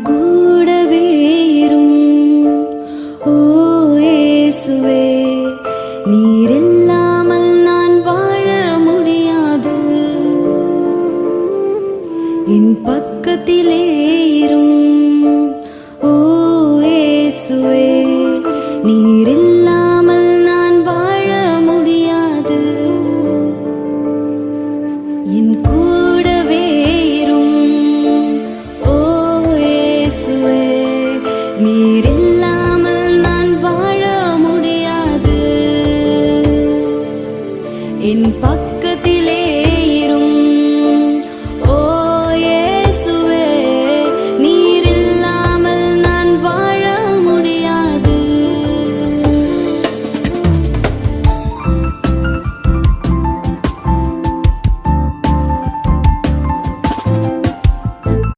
கூடவே இரும். ஓ இயேசுவே, நீர் இல்லாமல் நான் வாழ முடியாது. என் பக்கத்திலே இரும். ஓ இயேசுவே, நீர்